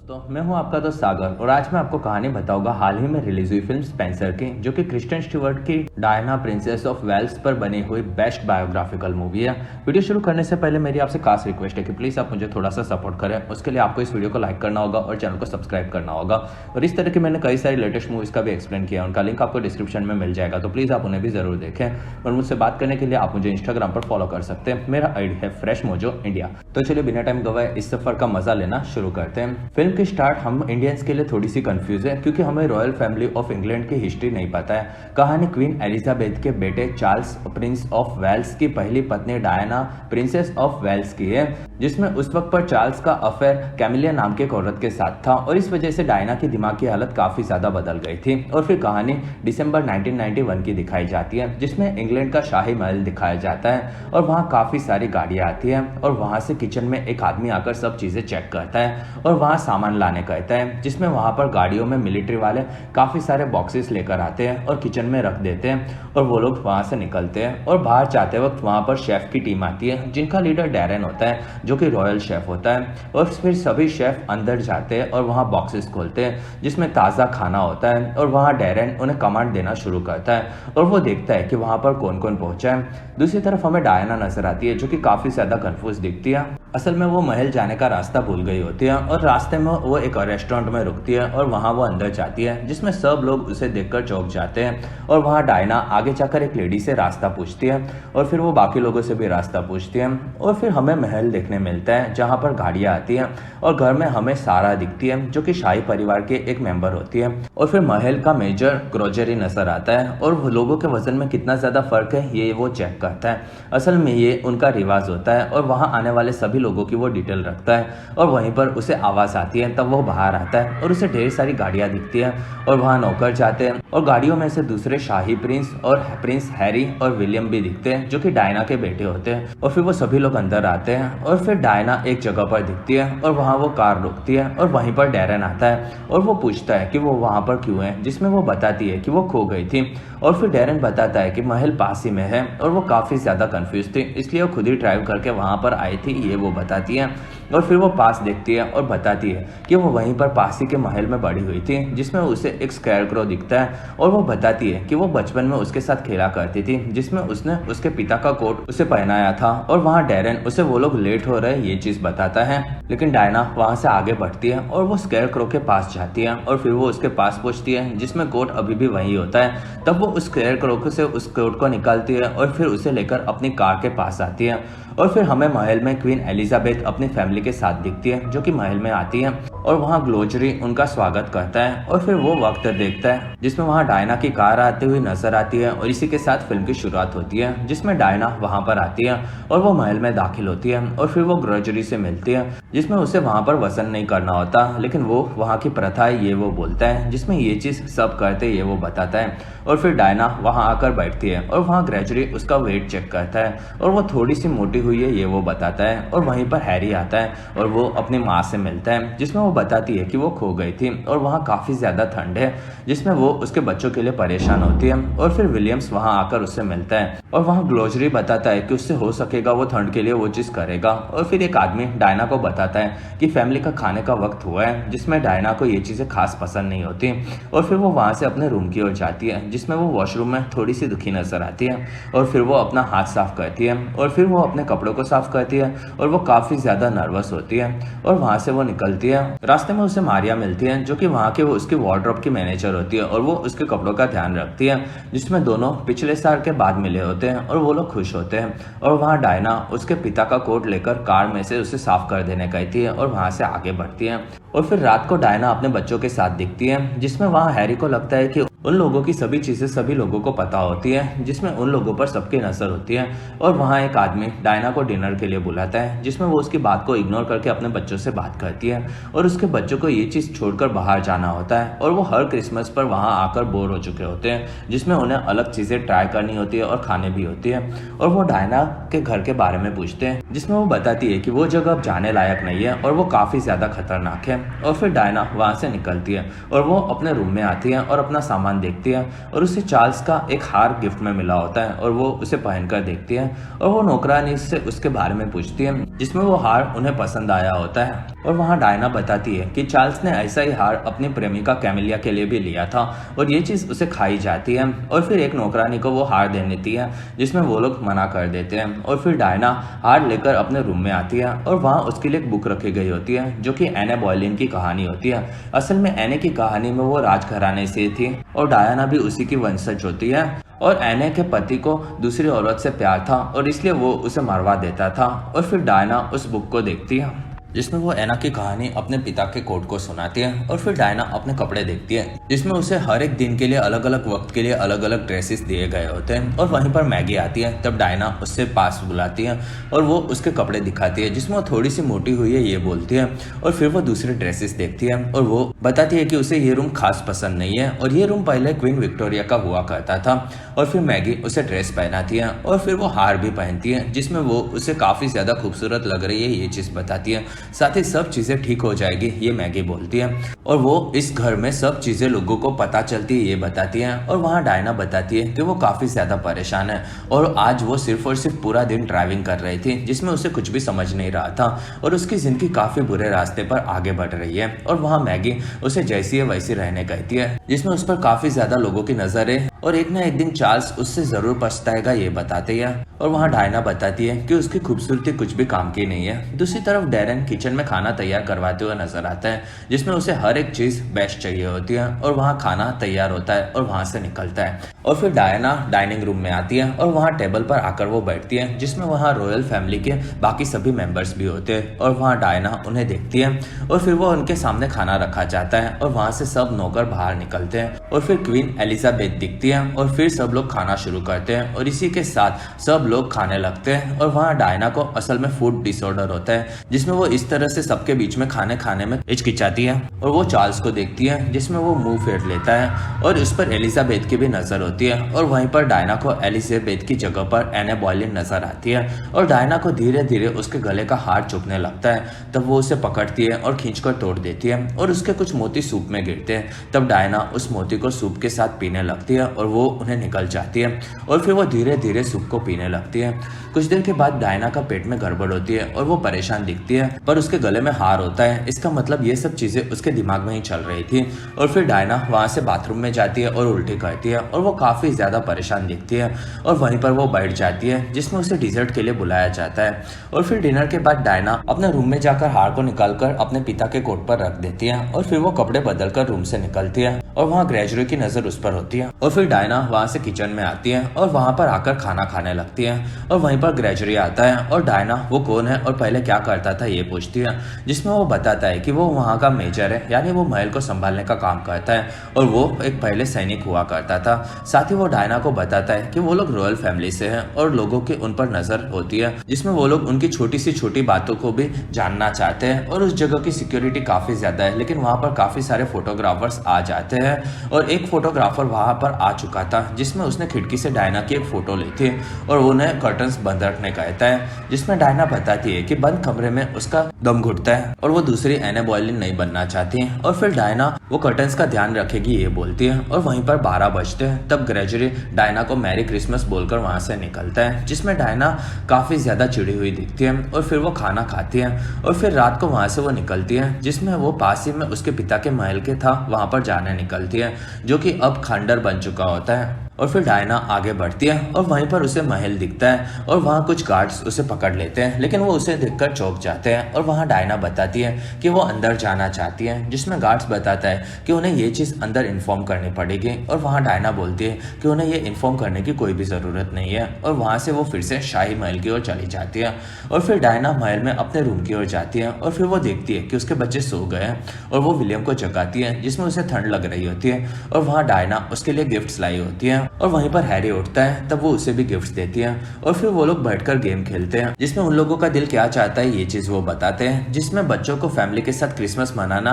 दोस्तों, मैं हूं आपका दोस्त सागर और आज मैं आपको कहानी बताऊंगा हाल ही में रिलीज हुई फिल्म स्पेंसर की, जो कि क्रिस्टियन स्टीवर्ट की डायना प्रिंसेस ऑफ वेल्स पर बनी हुई बेस्ट बायोग्राफिकल मूवी है। वीडियो शुरू करने से पहले मेरी आपसे खास रिक्वेस्ट है कि प्लीज आप मुझे थोड़ा सा सपोर्ट करें। उसके लिए आपको इस वीडियो को लाइक करना होगा और चैनल को सब्सक्राइब करना होगा। और इस तरह की मैंने कई सारी लेटेस्ट मूवीज का भी एक्सप्लेन किया, उनका लिंक आपको डिस्क्रिप्शन में मिल जाएगा, तो प्लीज आप उन्हें भी जरूर देखें। और मुझसे बात करने के लिए आप मुझे इंस्टाग्राम पर फॉलो कर सकते हैं। मेरा आईडी है फ्रेश मोजो इंडिया। तो चलिए बिना टाइम गवाए इस सफर का मजा लेना शुरू करते हैं। फिल्म की स्टार्ट हम इंडियंस के लिए थोड़ी सी कंफ्यूज है, क्योंकि हमें रॉयल फैमिली ऑफ इंग्लैंड की हिस्ट्री नहीं पता है। कहानी क्वीन एलिजाबेथ के बेटे चार्ल्स प्रिंस ऑफ वेल्स की पहली पत्नी डायना प्रिंसेस ऑफ वेल्स की है, जिसमें उस वक्त पर चार्ल्स का अफेयर कैमिलिया नाम के एक औरत के साथ था और इस वजह से डायना की दिमाग की हालत काफी ज्यादा बदल गई थी। और फिर कहानी दिसंबर 1991 की दिखाई जाती है, जिसमें इंग्लैंड का शाही महल दिखाया जाता है और वहाँ काफी सारी गाड़ियां आती है और वहां से किचन में एक आदमी आकर सब चीजें चेक करता है और वहां सामान लाने कहता है, जिसमें वहां पर गाड़ियों में मिलिट्री वाले काफी सारे बॉक्सेस लेकर आते हैं और किचन में रख देते हैं और वो लोग वहां से निकलते हैं। और बाहर जाते वक्त वहां पर शेफ की टीम आती है, जिनका लीडर डैरेन होता है, जो कि रॉयल शेफ होता है। और फिर सभी शेफ अंदर जाते हैं और वहां बॉक्सेस खोलते हैं, जिसमें ताज़ा खाना होता है और वहां डैरेन उन्हें कमांड देना शुरू करता है और वो देखता है कि वहां पर कौन कौन पहुंचा है। दूसरी तरफ हमें डायना नजर आती है, जो कि काफी ज्यादा कंफ्यूज दिखती है। असल में वो महल जाने का रास्ता भूल गई होती है और रास्ते में वो एक रेस्टोरेंट में रुकती है और वहां वो अंदर जाती है, जिसमें सब लोग उसे देखकर चौंक जाते हैं। और वहां डायना आगे जाकर एक लेडी से रास्ता पूछती है और फिर वो बाकी लोगों से भी रास्ता पूछती है। और फिर हमें महल देखने मिलता है, जहां पर गाड़ियां आती हैं और घर में हमें सारा दिखती है, जो कि शाही परिवार के एक मेंबर होती है। और फिर महल का मेजर ग्रोजरी नजर आता है और लोगों के वजन में कितना ज्यादा फर्क है ये वो चेक करता है। असल में ये उनका रिवाज होता है और वहां आने वाले सभी लोगों की वो डिटेल रखता है। और वहीं पर उसे आवाज आती है, तब वो बाहर आता है और उसे ढेर सारी गाड़ियां दिखती है और वहां नौकर जाते हैं और गाड़ियों में से दूसरे शाही प्रिंस और प्रिंस हैरी और विलियम भी दिखते हैं, जो कि डायना के बेटे होते हैं। और फिर वो सभी लोग अंदर आते हैं और फिर डायना एक जगह पर दिखती है और वहां वो कार रुकती है और वहीं पर डैरेन आता है और वो पूछता है कि वो वहां पर क्यों है, जिसमें वो बताती है कि वो खो गई थी। और फिर डैरेन बताता है कि महल पास ही में है और वो काफी ज्यादा कंफ्यूज थी, इसलिए वो खुद ही ड्राइव करके वहां पर आई थी, ये वो बताती है। और फिर वो पास देखती है और बताती है कि वो वहीं पर पास ही के महल में बड़ी हुई थी, जिसमें उसे एक स्कैरक्रो दिखता है। और वो बताती है कि वो बचपन में उसके साथ खेला करती थी, जिसमें उसने उसके पिता का कोट उसे पहनाया था। और वहां डैरेन उसे वो लोग लेट हो रहे ये चीज बताता है, लेकिन डायना वहां से आगे बढ़ती है और वो स्कैरक्रो के पास जाती है और फिर वो उसके पास पहुंचती है, जिसमें कोट अभी भी वही होता है। तब वो उस स्कैरक्रो से उस कोट को निकालती है और फिर उसे लेकर अपनी कार के पास आती है। और फिर हमें महल में क्वीन एलिजाबेथ अपनी फैमिली के साथ दिखती है, जो कि महल में आती है और वहां ग्लोजरी उनका स्वागत करता है। और फिर वो वक्त देखता है जिसमें वहां डायना की कार आती हुई नजर आती है और इसी के साथ फिल्म की शुरुआत होती है, जिसमें डायना वहां पर आती है और वो महल में दाखिल होती है और फिर वो ग्लोजरी से मिलती है, जिसमें उसे वहां पर वसन नहीं करना होता, लेकिन वो वहां की प्रथा है ये वो बोलता है, जिसमें ये चीज सब करते ये वो बताता है। और फिर डायना वहां आकर बैठती है और वहां ग्रेजुअली उसका वेट चेक करता है और वो थोड़ी सी मोटी हुई है ये वो बताता है। और वहीं पर हैरी आता है और वो अपनी माँ से मिलता है, जिसमें वो बताती है कि वो खो गई थी और वहाँ काफी ज्यादा ठंड है, जिसमें वो उसके बच्चों के लिए परेशान होती है। और फिर विलियम्स वहाँ आकर उससे मिलता है और वहाँ ग्लोजरी बताता है कि उससे हो सकेगा वो ठंड के लिए वो चीज करेगा। और फिर एक आदमी डायना को बताता है कि फैमिली का खाने का वक्त हुआ है, जिसमें डायना को ये चीजें खास पसंद नहीं होती। और फिर वो वहां से अपने रूम की ओर जाती है, जिसमें वो वॉशरूम में थोड़ी सी दुखी नजर आती है और फिर वो अपना हाथ साफ करती है और फिर वो अपने कपड़ों को साफ करती है और वो काफी ज्यादा नर्वस होती है। और वहां से वो निकलती है। रास्ते में उसे मारिया मिलती है, जो कि वहां के वो उसकी वार्डरोब की मैनेजर होती है और वो उसके कपड़ों का ध्यान रखती है, जिसमें दोनों पिछले साल के बाद मिले होते हैं और वो लोग खुश होते हैं। और वहां डायना उसके पिता का कोट लेकर कार में से उसे साफ कर देने कहती है और वहां से आगे बढ़ती है। और फिर रात को डायना अपने बच्चों के साथ दिखती है, जिसमें वहां हैरी को लगता है कि उन लोगों की सभी चीजें सभी लोगों को पता होती है, जिसमें उन लोगों पर सबकी नजर होती है। और वहां एक आदमी डायना को डिनर के लिए बुलाता है, जिसमें वो उसकी बात को इग्नोर करके अपने बच्चों से बात करती है और उसके बच्चों को ये चीज छोड़कर बाहर जाना होता है और वो हर क्रिसमस पर वहां आकर बोर हो चुके होते हैं, जिसमें उन्हें अलग चीजें ट्राई करनी होती है और खाने भी होती है। और वो डायना के घर के बारे में पूछते हैं, जिसमें वो बताती है कि वो जगह अब जाने लायक नहीं है और वो काफी ज्यादा खतरनाक है। और फिर डायना वहां से निकलती है और वो अपने रूम में आती है और अपना सामान सामान देखती है और उसे चार्ल्स का एक हार गिफ्ट में मिला होता है और वो उसे पहनकर देखती है और वो नौकरानी से उसके बारे में पूछती है जिसमें वो हार उन्हें पसंद आया होता है। और वहाँ डायना बताती है कि चार्ल्स ने ऐसा ही हार अपनी प्रेमिका कैमिलिया के लिए भी लिया था और ये चीज़ उसे खाई जाती है। और फिर एक नौकरानी को वो हार दे देती है जिसमें वो लोग मना कर देते हैं और फिर डायना हार लेकर अपने रूम में आती है और वहाँ उसके लिए एक बुक रखी गई होती है जो कि एने बॉयलिन की कहानी होती है। असल में एने की कहानी में वो राजघराने से थी और डायना भी उसी की वंशज होती है और एने के पति को दूसरी औरत से प्यार था और इसलिए वो उसे मरवा देता था। और फिर डायना उस बुक को देखती है जिसमें वो एना की कहानी अपने पिता के कोर्ट को सुनाती है। और फिर डायना अपने कपड़े देखती है जिसमें उसे हर एक दिन के लिए अलग अलग वक्त के लिए अलग अलग ड्रेसेस दिए गए होते हैं। और वहीं पर मैगी आती है, तब डायना उससे पास बुलाती है और वो उसके कपड़े दिखाती है जिसमें वो थोड़ी सी मोटी हुई है ये बोलती है। और फिर वो दूसरे ड्रेसेस देखती है और वो बताती है कि उसे ये रूम खास पसंद नहीं है और ये रूम पहले क्वीन विक्टोरिया का हुआ करता था। और फिर मैगी उसे ड्रेस पहनाती है और फिर वो हार भी पहनती है जिसमें वो उसे काफी ज्यादा खूबसूरत लग रही है ये चीज बताती है। साथ ही सब चीजें ठीक हो जाएगी ये मैगी बोलती है और वो इस घर में सब चीजें लोगों को पता चलती है ये बताती है। और वहाँ डायना बताती है कि वो काफी ज्यादा परेशान है और आज वो सिर्फ और सिर्फ पूरा दिन ड्राइविंग कर रही थी जिसमें उसे कुछ भी समझ नहीं रहा था और उसकी जिंदगी काफी बुरे रास्ते पर आगे बढ़ रही है। और वहाँ मैगी उसे जैसी है वैसी रहने कहती है जिसमें उस पर काफी ज्यादा लोगों की नजर है और एक ना एक दिन चार्ल्स उससे जरूर पछताएगा ये बताते हैं। और वहाँ डायना बताती है कि उसकी खूबसूरती कुछ भी काम की नहीं है। दूसरी तरफ डैरेन किचन में खाना तैयार करवाते हुए नजर आता है जिसमें उसे हर एक चीज बेस्ट चाहिए होती है और वहाँ खाना तैयार होता है और वहाँ से निकलता है। और फिर डायना डाइनिंग रूम में आती है और वहाँ टेबल पर आकर वो बैठती है जिसमें वहाँ रॉयल फैमिली के बाकी सभी मेंबर्स भी होते हैं और वहाँ डायना उन्हें देखती है और फिर वो उनके सामने खाना रखा जाता है और वहाँ से सब नौकर बाहर निकलते हैं और फिर क्वीन एलिजाबेथ दिखती है और फिर सब लोग खाना शुरू करते हैं और इसी के साथ सब लोग खाने लगते हैं। और वहाँ डायना को असल में फूड डिसऑर्डर होता है जिसमें वो इस तरह से सबके बीच में खाने में हिचकिचाती है और वो चार्ल्स को देखती है जिसमें वो मुंह फेर लेता है और उस पर एलिजाबेथ की भी नजर होती है। और वहीं पर डायना को एलिजाबेथ की जगह पर एने बॉयलिन नजर आती है और डायना को धीरे धीरे उसके गले का हार चुभने लगता है। तब वो उसे पकड़ती है और खींचकर तोड़ देती है और उसके कुछ मोती सूप में गिरते हैं। तब डायना उस मोती को सूप के साथ पीने लगती है और वो उन्हें निकल जाती है और फिर वो धीरे धीरे सूप को पीने लगती है। कुछ देर के बाद डायना का पेट में गड़बड़ होती है और वो परेशान दिखती है पर उसके गले में हार होता है। इसका मतलब ये सब चीजें उसके दिमाग में ही चल रही थी। और फिर डायना वहां से बाथरूम में जाती है और उल्टी करती है और वो काफी ज्यादा परेशान दिखती है और वहीं पर वो बैठ जाती है जिसमें उसे डिजर्ट के लिए बुलाया जाता है। और फिर डिनर के बाद डायना अपने रूम में जाकर हार को निकालकर अपने पिता के कोट पर रख देती है और फिर वो कपड़े बदलकर रूम से निकलती है और वहाँ ग्रेजुएट की नजर उस पर होती है। और फिर डायना वहाँ से किचन में आती है और वहाँ पर आकर खाना खाने लगती है और वहीं पर ग्रेजुएट आता है और डायना वो कौन है और पहले क्या करता था ये पूछती है जिसमें वो बताता है कि वो वहाँ का मेजर है यानी वो महल को संभालने का काम करता है और वो एक पहले सैनिक हुआ करता था। साथ ही वो डायना को बताता है कि वो लोग रॉयल फैमिली से हैं और लोगों की उन पर नजर होती है जिसमें वो लोग उनकी छोटी सी छोटी बातों को भी जानना चाहते हैं और उस जगह की सिक्योरिटी काफी ज्यादा है लेकिन वहाँ पर काफी सारे फोटोग्राफर्स आ जाते हैं। और एक फोटोग्राफर वहां पर आ चुका था जिसमें उसने खिड़की से डायना की एक फोटो ली थी और उन्हें कर्टन्स बंद रखने कहता है जिसमें डायना बताती है कि बंद कमरे में उसका दम घुटता है और वो दूसरी एने बॉयलिन नहीं बनना चाहती है। और फिर डायना वो कर्टन्स का ध्यान रखेगी ये बोलती है और वहीं पर 12 बजते हैं। तब ग्रेजुरी डायना को मैरी क्रिसमस बोलकर वहां से निकलता है जिसमें डायना काफी ज्यादा चिड़ी हुई दिखती है और फिर वो खाना खाती है और फिर रात को वहां से वो निकलती है जिसमें वो पास ही में उसके पिता के महल के था वहां पर जाने निकलती है जो कि अब खंडर बन चुका होता है। और फिर डायना आगे बढ़ती है और वहीं पर उसे महल दिखता है और वहाँ कुछ गार्ड्स उसे पकड़ लेते हैं लेकिन वो उसे देखकर चौंक जाते हैं। और वहाँ डायना बताती है कि वो अंदर जाना चाहती है जिसमें गार्ड्स बताता है कि उन्हें ये चीज़ अंदर इन्फॉर्म करनी पड़ेगी और वहाँ डायना बोलती है कि उन्हें ये इन्फॉर्म करने की कोई भी ज़रूरत नहीं है और वहाँ से वो फिर से शाही महल की ओर चली जाती है। और फिर डायना महल में अपने रूम की ओर जाती है और फिर वो देखती है कि उसके बच्चे सो गए हैं और वो विलियम को जगाती है जिसमें उसे ठंड लग रही होती है और वहाँ डायना उसके लिए गिफ्ट्स लाई होती है और वहीं पर हैरी उठता है, तब वो उसे भी गिफ्ट देती है और फिर वो लोग बैठकर गेम खेलते हैं जिसमें उन लोगों का दिल क्या चाहता है ये चीज वो बताते हैं, जिसमें बच्चों को फैमिली के साथ क्रिसमस मनाना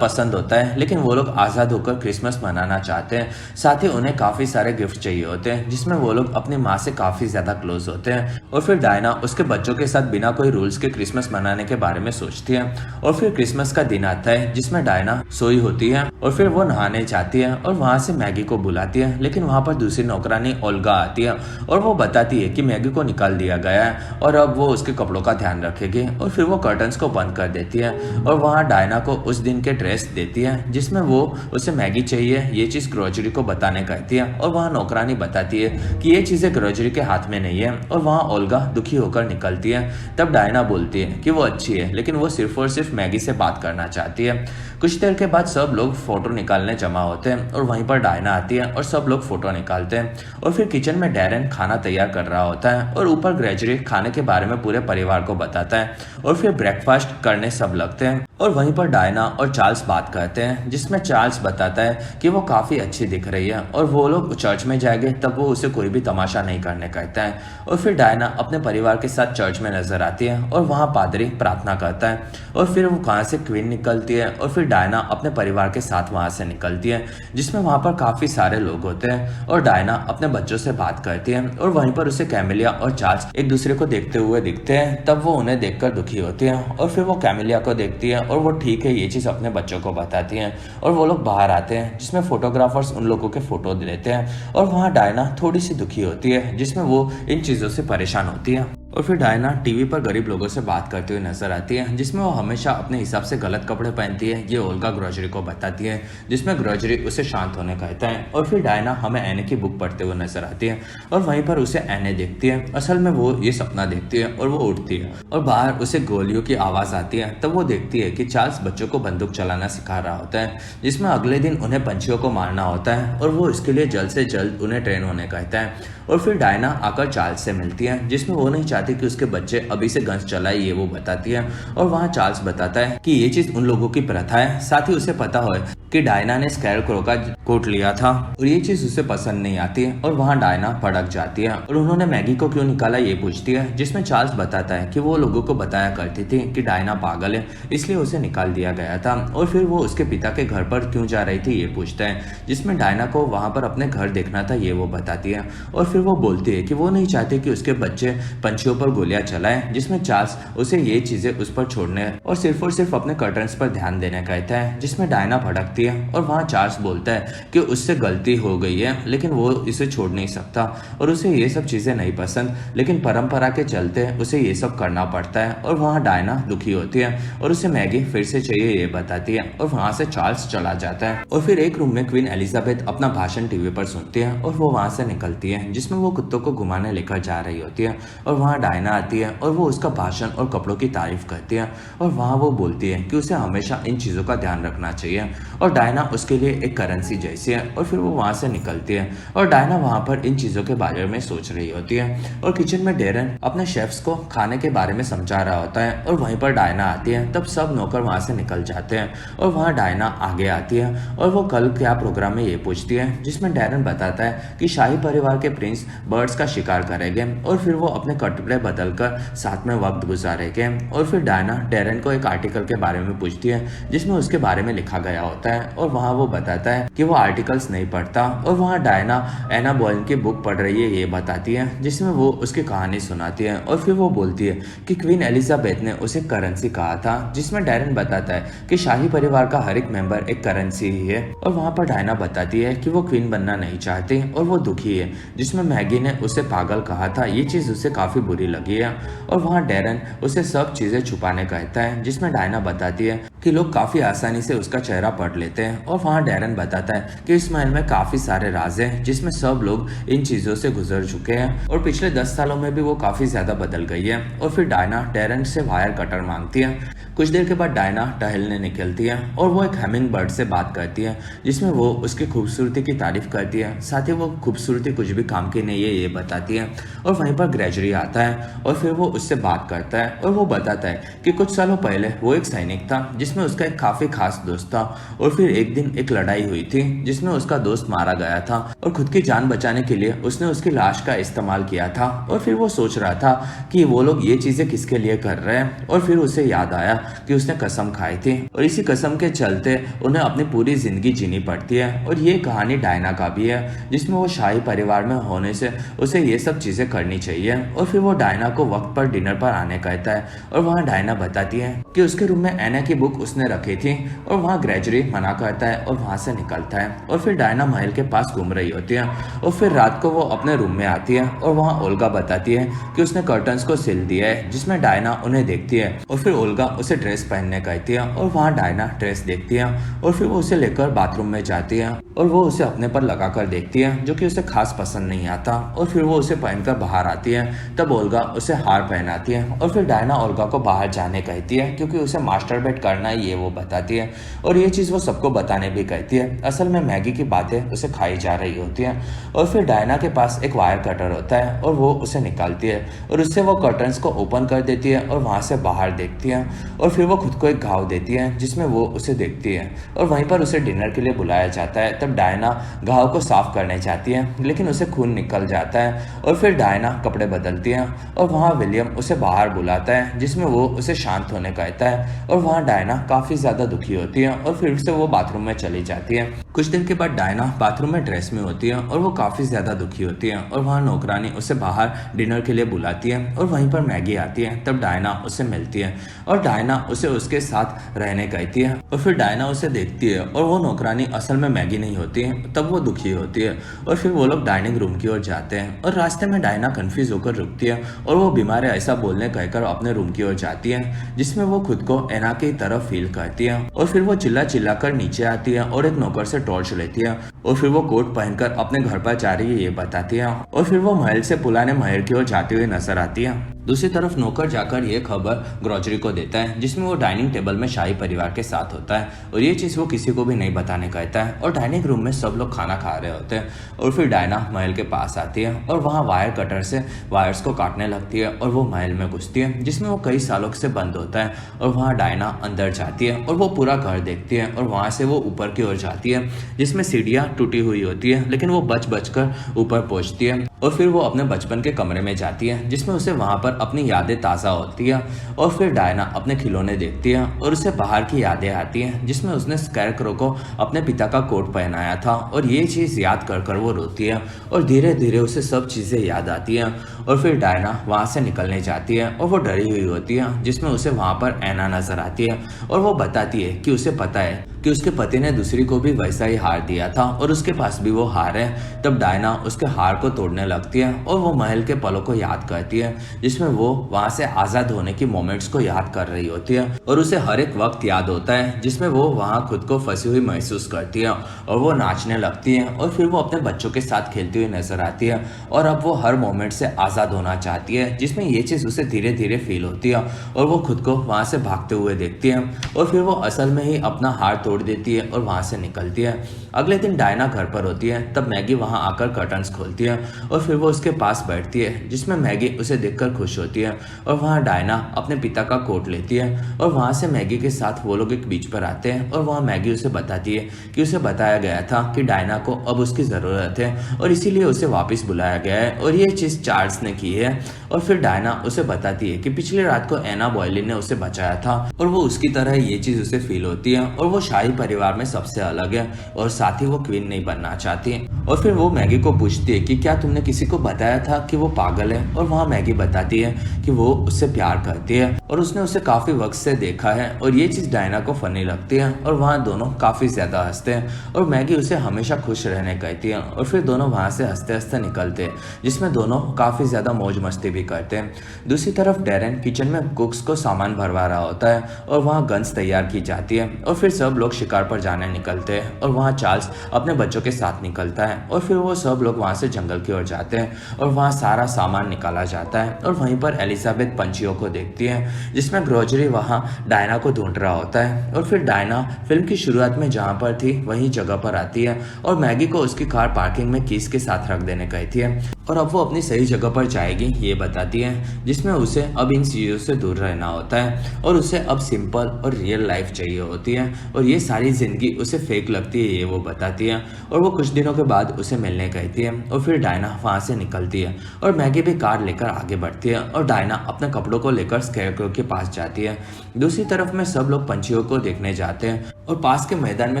पसंद होता है लेकिन वो लोग आजाद होकर क्रिसमस मनाना चाहते हैं। साथ ही उन्हें काफी सारे गिफ्ट चाहिए होते हैं जिसमें वो लोग अपनी माँ से काफी ज्यादा क्लोज होते हैं। और फिर डायना उसके बच्चों के साथ बिना कोई रूल्स के क्रिसमस मनाने के बारे में सोचती है और फिर क्रिसमस का दिन आता है जिसमें डायना सोई होती है और फिर वो नहाने जाती है और वहां से मैगी को बुलाती है, लेकिन वहां पर दूसरी नौकरानी ओल्गा आती है और वो बताती है कि मैगी को निकाल दिया गया है और अब वो उसके कपड़ों का ध्यान रखेगी। और फिर वो कर्टन्स को बंद कर देती है और वहां डायना को उस दिन के ड्रेस देती है जिसमें वो उसे मैगी चाहिए ये चीज ग्रोजरी को बताने कहती है और वहां नौकरानी बताती है कि ये चीजें ग्रोजरी के हाथ में नहीं है और वहां ओल्गा दुखी होकर निकलती है। तब डायना बोलती है कि वो अच्छी है लेकिन वो सिर्फ और सिर्फ मैगी से बात करना चाहती है। कुछ देर के बाद सब लोग फोटो निकालने जमा होते हैं और वहीं पर डायना आती है और सब लोग फोटो निकालते हैं और फिर किचन में डैरेन खाना तैयार कर रहा होता है और ऊपर ग्रेगरी खाने के बारे में पूरे परिवार को बताता है और फिर ब्रेकफास्ट करने सब लगते हैं और वहीं पर डायना और चार्ल्स बात करते हैं जिसमें चार्ल्स बताता है कि वो काफी अच्छी दिख रही है और वो लोग चर्च में जाएंगे तब वो उसे कोई भी तमाशा नहीं करने कहता है। और फिर डायना अपने परिवार के साथ चर्च में नजर आती है और वहां पादरी प्रार्थना करता है और फिर वो वहां से क्वीन निकलती है और फिर डायना अपने परिवार के साथ वहां से निकलती है जिसमें वहां पर काफी सारे लोग होते हैं और डायना अपने बच्चों से बात करती है और वहीं पर उसे कैमिलिया और चार्ल्स एक दूसरे को देखते हुए दिखते हैं। तब वो उन्हें देखकर दुखी होती है और फिर वो कैमिलिया को देखती है और वो ठीक है ये चीज अपने बच्चों को बताती है और वो लोग बाहर आते हैं जिसमें फोटोग्राफर्स उन लोगों के फोटो लेते हैं और वहां डायना थोड़ी सी दुखी होती है जिसमें वो इन चीजों से परेशान होती है। और फिर डायना टीवी पर गरीब लोगों से बात करते हुए नजर आती है जिसमें वो हमेशा अपने हिसाब से गलत कपड़े पहनती है, ये ओल्गा ग्रोजरी को बताती है जिसमें ग्रोजरी उसे शांत होने कहता है। और फिर डायना हमें एने की बुक पढ़ते हुए नजर आती है और वहीं पर उसे एने देखती है, असल में वो ये सपना देखती है और वो उठती है और बाहर उसे गोलियों की आवाज आती है। तब वो देखती है कि चार्ल्स बच्चों को बंदूक चलाना सिखा रहा होता है जिसमें अगले दिन उन्हें पंछियों को मारना होता है और वो इसके लिए जल्द से जल्द उन्हें ट्रेन होने कहता है। और फिर डायना आकर चार्ल्स से मिलती है जिसमें वो नहीं चाहती कि उसके बच्चे अभी से गन्स चलाए, ये वो बताती है और वहाँ चार्ल्स बताता है कि ये चीज उन लोगों की प्रथा है। साथ ही उसे पता हो कि डायना ने स्कैरक्रो का कोट लिया था और ये चीज उसे पसंद नहीं आती है और वहाँ डायना भड़क जाती है और उन्होंने मैगी को क्यों निकाला ये पूछती है जिसमें चार्ल्स बताता है कि वो लोगों को बताया करती थी कि डायना पागल है इसलिए उसे निकाल दिया गया था। और फिर वो उसके पिता के घर पर क्यों जा रही थी ये पूछता है जिसमें डायना को वहां पर अपने घर देखना था, ये वो बताती है। और फिर वो बोलती है कि वो नहीं चाहती कि उसके बच्चे पंछियों पर गोलियां चलाएं, जिसमें चार्ल्स उसे ये चीजें उस पर छोड़ने और सिर्फ अपने कर्टन्स पर ध्यान देने कहता है, जिसमें डायना भड़कती है और वहां चार्ल्स बोलता है कि उससे गलती हो गई है लेकिन वो इसे छोड़ नहीं सकता और उसे ये सब चीजें नहीं पसंद, लेकिन परंपरा के चलते उसे ये सब करना पड़ता है। और वहां डायना दुखी होती है और उसे मैगी फिर से चाहिए ये बताती है और वहां से चार्ल्स चला जाता है। और फिर एक रूम में क्वीन एलिजाबेथ अपना भाषण टीवी पर सुनती है और वो वहां से निकलती है जिसमें वो कुत्तों को घुमाने लेकर जा रही होती है और वहां डायना आती है और वो उसका भाषण और कपड़ों की तारीफ करती है और वहां वो बोलती है कि उसे हमेशा इन चीजों का ध्यान रखना चाहिए और डायना उसके लिए एक करेंसी जैसी है। और फिर वो वहां से निकलती है और डायना वहां पर इन चीजों के बारे में सोच रही होती है और किचन में डेरन अपने शेफ्स को खाने के बारे में समझा रहा होता है और वहीं पर डायना आती है। तब सब नौकर वहां से निकल जाते हैं और वहां डायना आगे आती है और वो कल क्या प्रोग्राम में ये पूछती है, जिसमें डेरन बताता है कि शाही परिवार के प्रिंस बर्ड्स का शिकार करेंगे और फिर वो अपने कपड़े बदलकर साथ में वक्त गुजारेंगे। और फिर डायना डेरन को एक आर्टिकल के बारे में पूछती है जिसमें उसके बारे में लिखा गया होता है और वहां वो बताता है कि वो आर्टिकल्स नहीं पढ़ता और वहां डायना एना बॉयन की बुक पढ़ रही है ये बताती है, जिसमें वो उसकी कहानी सुनाती है। और फिर वो बोलती है कि क्वीन एलिजाबेथ ने उसे करेंसी कहा था, जिसमें डेरन बताता है कि शाही परिवार का हर एक मेंबर एक करेंसी ही है। और वहां पर डायना बताती है कि वो क्वीन बनना नहीं चाहती और वो दुखी है, जिसमें मैगी ने उसे पागल कहा था, ये चीज उसे काफी बुरी लगी है। और वहां डेरन उसे सब चीजें छुपाने कहता है, जिसमें डायना बताती है कि लोग काफी आसानी से उसका चेहरा पढ़ लेते हैं। और वहां डेरन बताता है कि इस महल में काफी सारे राज हैं, जिसमें सब लोग इन चीजों से गुजर चुके हैं और पिछले 10 सालों में भी वो काफी ज्यादा बदल गई है। और फिर डायना डेरन से वायर कटर मांगती है। कुछ देर के बाद डायना टहलने निकलती है और वो एक हमिंग बर्ड से बात करती है, जिसमें वो उसकी खूबसूरती की तारीफ करती है। साथ ही वो खूबसूरती कुछ भी काम की नहीं है ये बताती है। और वहीं पर ग्रेगरी आता है और फिर वो उससे बात करता है और वो बताता है कि कुछ सालों पहले वो एक सैनिक था जिसमें उसका एक काफी खास दोस्त था, और फिर एक दिन एक लड़ाई हुई थी जिसमें उसका दोस्त मारा गया था और खुद की जान बचाने के लिए उसने उसकी लाश का इस्तेमाल किया था। और फिर वो सोच रहा था कि वो लोग ये चीजें किसके लिए कर रहे हैं, और फिर उसे याद आया कि उसने कसम खाई थी और इसी कसम के चलते उन्हें अपनी पूरी जिंदगी जीनी पड़ती है। और ये कहानी डायना का भी है, जिसमें वो शाही परिवार में होने से उसे ये सब चीजें करनी चाहिए। और फिर वो डायना को वक्त पर डिनर पर आने कहता है और वहाँ डायना बताती है कि उसके रूम में एना की बुक उसने रखी थी, और वहाँ ग्रेगरी मना करता है और वहाँ से निकलता है। और फिर डायना महल के पास घूम रही होती है और फिर रात को वो अपने रूम में आती है और वहाँ ओल्गा बताती है कि उसने कर्टन्स को सिल दिया है, जिसमें डायना उन्हें देखती है। और फिर ओल्गा उसे ड्रेस पहनने कहती है और वहाँ डायना ड्रेस देखती है और फिर वो उसे लेकर बाथरूम में जाती है और वो उसे अपने पर लगाकर देखती है, जो कि उसे खास पसंद नहीं आता। और फिर वो उसे पहनकर बाहर आती है, तब ओल्गा उसे हार पहनाती है और फिर डायना ओल्गा को बाहर जाने कहती है क्योंकि उसे मास्टरबेट करना है ये वो बताती है। और ये चीज़ वो सबको बताने भी कहती है। असल में मैगी की बातें उसे खाई जा रही होती हैं। और फिर डायना के पास एक वायर कटर होता है और वो उसे निकालती है और उससे वो कर्टन्स को ओपन कर देती है और वहाँ से बाहर देखती है। और फिर वो खुद को एक घाव देती है जिसमें वो उसे देखती है और वहीं पर उसे डिनर के लिए बुलाया जाता है। तब डायना घाव को साफ करने जाती है लेकिन उसे खून निकल जाता है और फिर डायना कपड़े बदलती है और वहाँ विलियम उसे बाहर बुलाता है, जिसमें वो उसे शांत होने कहता है। और वहाँ डायना काफ़ी ज़्यादा दुखी होती है और फिर से वो बाथरूम में चली जाती है। कुछ देर के बाद डायना बाथरूम में ड्रेस में होती है और वो काफ़ी ज़्यादा दुखी होती है और वहाँ नौकरानी उसे बाहर डिनर के लिए बुलाती है और वहीं पर मैगी आती है। तब डायना उससे मिलती है और डायना उसे उसके साथ रहने कहती है। और फिर डायना उसे देखती है और वो नौकरानी असल में मैगी नहीं होती है, तब वो दुखी होती है। और फिर वो लोग डाइनिंग रूम की ओर जाते हैं और रास्ते में डायना कंफ्यूज होकर रुकती है और वो बीमार है ऐसा बोलने कहकर अपने रूम की ओर जाती है, जिसमें वो खुद को एना की तरफ फील करती है। और फिर वो चिल्ला चिल्ला कर नीचे आती है और एक नौकर से टॉर्च लेती है और फिर वो कोट पहनकर अपने घर पर जा रही है ये बताती है। और फिर वो महल से पुराने महल की ओर जाती हुई नजर आती है। दूसरी तरफ नौकर जाकर ये खबर ग्रोजरी को देता है, जिसमें वो डाइनिंग टेबल में शाही परिवार के साथ होता है और ये चीज़ वो किसी को भी नहीं बताने कहता है। और डाइनिंग रूम में सब लोग खाना खा रहे होते हैं और फिर डायना महल के पास आती है और वहाँ वायर कटर से वायर्स को काटने लगती है और वो महल में घुसती है, जिसमें वो कई सालों से बंद होता है। और वहाँ डायना अंदर जाती है और वो पूरा घर देखती है और वहाँ से वो ऊपर की ओर जाती है, जिसमें सीढ़ियाँ टूटी हुई होती है, लेकिन वो बच कर ऊपर पहुँचती है। और फिर वो अपने बचपन के कमरे में जाती है, जिसमें उसे वहाँ पर अपनी यादें ताज़ा होती है। और फिर डायना अपने खिलौने देखती है और उसे बाहर की यादें आती हैं, जिसमें उसने स्कैरक्रो को अपने पिता का कोट पहनाया था और ये चीज़ याद कर वो रोती है और धीरे धीरे उसे सब चीज़ें याद आती हैं। और फिर डायना वहाँ से निकलने जाती है और वो डरी हुई होती है, जिसमें उसे वहाँ पर एना नजर आती है और वो बताती है कि उसे पता है कि उसके पति ने दूसरी को भी वैसा ही हार दिया था और उसके पास भी वो हार है। तब डायना उसके हार को तोड़ने लगती है और वो महल के पलों को याद करती है, जिसमें वो वहाँ से आज़ाद होने की मोमेंट्स को याद कर रही होती है और उसे हर एक वक्त याद होता है, जिसमें वो वहाँ खुद को फंसी हुई महसूस करती है और वो नाचने लगती है। और फिर वो अपने बच्चों के साथ खेलती हुई नजर आती है और अब वो हर मोमेंट से आज़ाद होना चाहती है, जिसमें ये चीज़ उसे धीरे धीरे फील होती है और वो खुद को वहाँ से भागते हुए देखती है और फिर वो असल में ही अपना हार तोड़ देती है और वहाँ से निकलती है। अगले दिन डायना घर पर होती है, तब मैगी वहाँ आकर कर्टन्स खोलती है और फिर वो उसके पास बैठती है, जिसमें मैगी उसे देखकर खुश होती है। और वहाँ डायना अपने पिता का कोट लेती है और वहाँ से मैगी के साथ वो लोग एक बीच पर आते हैं और वहाँ मैगी उसे बताती है कि उसे बताया गया था कि डायना को अब उसकी ज़रूरत है और इसीलिए उसे वापस बुलाया गया है और ये चीज़ चार्ल्स ने की है। और फिर डायना उसे बताती है कि पिछली रात को एना बॉयलिन ने उसे बचाया था और वो उसकी तरह ये चीज़ उसे फील होती है और वो शाही परिवार में सबसे अलग है और साथ ही वो क्वीन नहीं बनना चाहती। और फिर वो मैगी को पूछती है कि क्या तुमने किसी को बताया था कि वो पागल है, और वहाँ मैगी बताती है कि वो उससे प्यार करती है और उसने उसे काफ़ी वक्त से देखा है और ये चीज़ डायना को फनी लगती है और वहाँ दोनों काफ़ी ज़्यादा हंसते हैं और मैगी उसे हमेशा खुश रहने कहती है और फिर दोनों वहाँ से हंसते हंसते निकलते हैं, जिसमें दोनों काफ़ी ज़्यादा मौज मस्ती भी करते हैं। दूसरी तरफ डैरेन किचन में कुक्स को सामान भरवा रहा होता है और वहाँ गन्स तैयार की जाती है और फिर सब लोग शिकार पर जाने निकलते हैं और वहाँ चार्ल्स अपने बच्चों के साथ निकलता है और फिर वो सब लोग वहाँ से जंगल की ओर जाते हैं और वहाँ सारा सामान निकाला जाता है और वहीं पर एलिजाबेथ पंछियों को देखती है जिसमें ग्रोजरी वहाँ डायना को ढूंढ रहा होता है और फिर डायना फिल्म की शुरुआत में जहाँ पर थी वहीं जगह पर आती है और मैगी को उसकी कार पार्किंग में कीस के साथ रख देने कहती है और अब वो अपनी सही जगह पर जाएगी ये बताती है, जिसमें उसे अब इन चीज़ों से दूर रहना होता है और उसे अब सिंपल और रियल लाइफ चाहिए होती है और ये सारी ज़िंदगी उसे फेक लगती है ये वो बताती है। और वो कुछ दिनों के बाद उसे मिलने कहती है और फिर डायना वहाँ से निकलती है और मैगी भी कार लेकर आगे बढ़ती है और डायना अपने कपड़ों को लेकर स्कैरक्रो के पास जाती है। दूसरी तरफ में सब लोग पंछियों को देखने जाते हैं और पास के मैदान में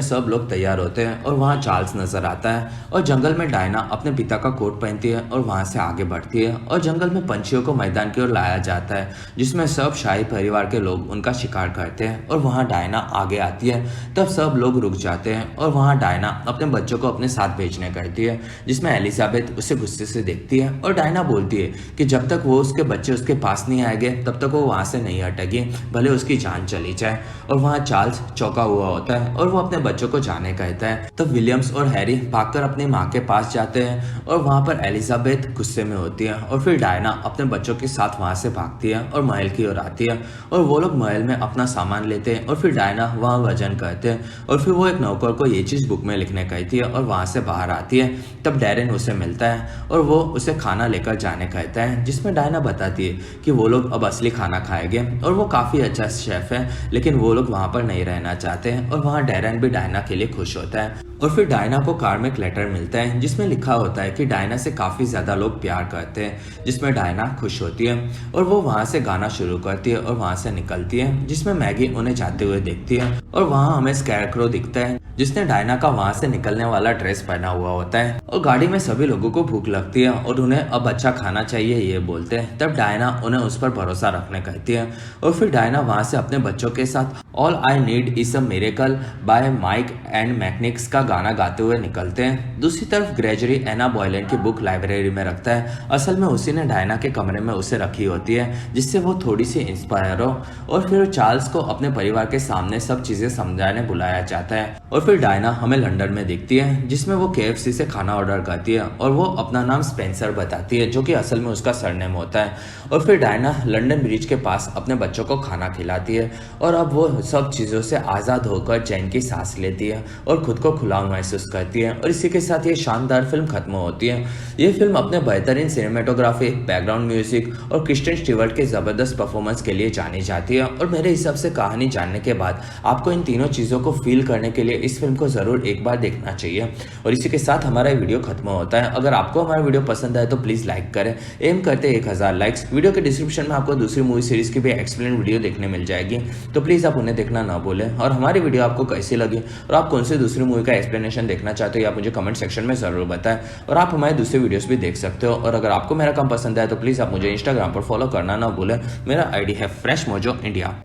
सब लोग तैयार होते हैं और वहाँ चार्ल्स नजर आता है और जंगल में डायना अपने पिता का कोट पहनती है और वहाँ से आगे बढ़ती है और जंगल में पंछियों को मैदान की ओर लाया जाता है जिसमें सब शाही परिवार के लोग उनका शिकार करते हैं और वहाँ डायना आगे आती है। तब सब लोग रुक जाते हैं और वहाँ डायना अपने बच्चों को अपने साथ भेजने कहती है जिसमें एलिजाबेथ उसे गुस्से से देखती है और डायना बोलती है कि जब तक वो उसके बच्चे उसके पास नहीं आएंगे तब तक वो वहाँ से नहीं हटेगी भले उसकी जान चली जाए। और वहाँ चार्ल्स चौंका हुआ होता है और वो अपने बच्चों को जाने कहता है। तब विलियम्स और हैरी भागकर अपनी माँ के पास जाते हैं और वहाँ पर एलिजाबेथ गुस्से में होती है और फिर डायना अपने बच्चों के साथ वहाँ से भागती है और महल की ओर आती है और वो लोग महल में अपना सामान लेते हैं और फिर डायना वहाँ वजन करते हैं और फिर वो एक नौकर को ये चीज़ बुक में लिखने कहती है और वहाँ से बाहर आती है। तब डैरेन उसे मिलता है और वो उसे खाना लेकर जाने कहता है जिसमें डायना बताती है कि वो लोग अब असली खाना खाएंगे और वो काफ़ी अच्छा शेफ है लेकिन वो लोग वहाँ पर नहीं रहना चाहते हैं और वहाँ डैरेन भी डायना के लिए खुश होता है। और फिर डायना को कार में एक लेटर मिलता है जिसमें लिखा होता है कि डायना से काफ़ी ज़्यादा लोग प्यार करते हैं जिसमें डायना खुश होती है और वो वहाँ से गाना शुरू करती है और वहाँ से निकलती है जिसमें मैगी उन्हें जाते हुए देखती है और वहाँ हमें स्कैरक्रो दिखता है जिसने डायना का वहाँ से निकलने वाला ड्रेस पहना हुआ होता है और गाड़ी में सभी लोगों को भूख लगती है और उन्हें अब अच्छा खाना चाहिए ये बोलते हैं। तब डायना उन्हें उस पर भरोसा रखने कहती है और फिर डायना वहाँ से अपने बच्चों के साथ all I need is a miracle by Mike and Mechanics का गाना गाते हुए निकलते हैं। दूसरी तरफ ग्रेगरी एना बॉयलैंड की बुक लाइब्रेरी में रखता है। असल में उसी ने डायना के कमरे में उसे रखी होती है जिससे वो थोड़ी सी इंस्पायर हो और फिर चार्ल्स को अपने परिवार के सामने सब चीजें समझाने बुलाया जाता है। और फिर डायना हमें लंदन में दिखती है जिसमें वो KFC से खाना ऑर्डर करती है और वो अपना नाम स्पेंसर बताती है जो कि असल में उसका सरनेम होता है। और फिर डायना लंदन ब्रिज के पास अपने बच्चों को खाना खिलाती है और अब वो सब चीज़ों से आज़ाद होकर चैन की सांस लेती है और खुद को खुला महसूस करती है। और इसी के साथ ये शानदार फिल्म खत्म होती है। ये फिल्म अपने बेहतरीन सिनेमेटोग्राफी, बैकग्राउंड म्यूजिक और क्रिस्टन स्टीवर्ट के ज़बरदस्त परफॉर्मेंस के लिए जानी जाती है। और मेरे हिसाब से कहानी जानने के बाद आपको इन तीनों चीज़ों को फील करने के लिए इस फिल्म को ज़रूर एक बार देखना चाहिए। और इसी के साथ हमारा वीडियो खत्म होता है। अगर आपको हमारा वीडियो पसंद आए तो प्लीज़ लाइक करें। एम करते 1000 लाइक्स। वीडियो के डिस्क्रिप्शन में आपको दूसरी मूवी सीरीज़ की भी एक्सप्लेन वीडियो देखने मिल जाएगी, तो प्लीज़ आप उन्हें देखना ना भूलें। और हमारी वीडियो आपको कैसी लगी और आप कौन सी दूसरी मूवी का एक्सप्लेनेशन देखना चाहते हो आप मुझे कमेंट सेक्शन में ज़रूर बताएं। और आप हमारे दूसरे वीडियोस भी देख सकते हो। और अगर आपको मेरा काम पसंद आए तो प्लीज़ आप मुझे इंस्टाग्राम पर फॉलो करना ना भूलें। मेरा ID है फ्रेश मोजो इंडिया।